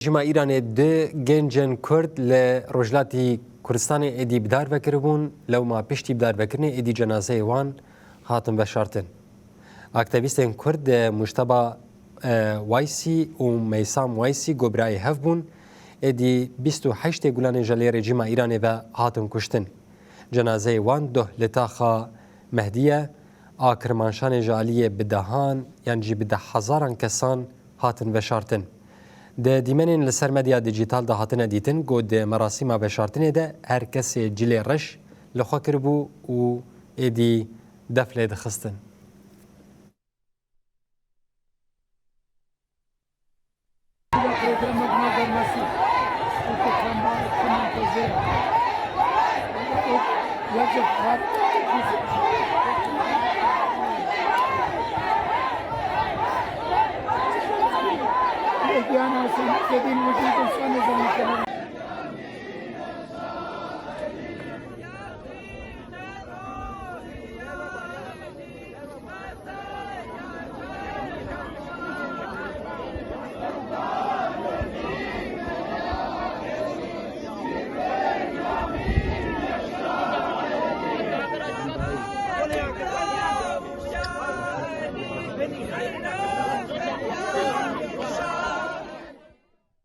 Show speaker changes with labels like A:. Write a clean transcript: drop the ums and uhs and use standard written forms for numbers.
A: رژیما ایران دو گنجن کرد ل رجلاتی کردستان ادی بدار وکربون لو ما پشتی بدار وکرنه ادی جنازه وان هاتن بشارتن. اکتیویستان کرد مجتبی وایسی و میسام وایسی گبرای هفبون ادی 28 گلان جلی رژیما ایران و هاتن کشتن. جنازه وان ده لتاخا مهدیه آکرمانشان جالیه بدهان یعنی بده هزاران کسان هاتن بشارتن. د دیمنین لسر مدیا دیجیتال ده هاتنه دیتن گو د مراسم بشارتنه ده هر کسی جلی رش لخوا کربو و ایدی دفله دخستن.
B: Yani dediğim gibi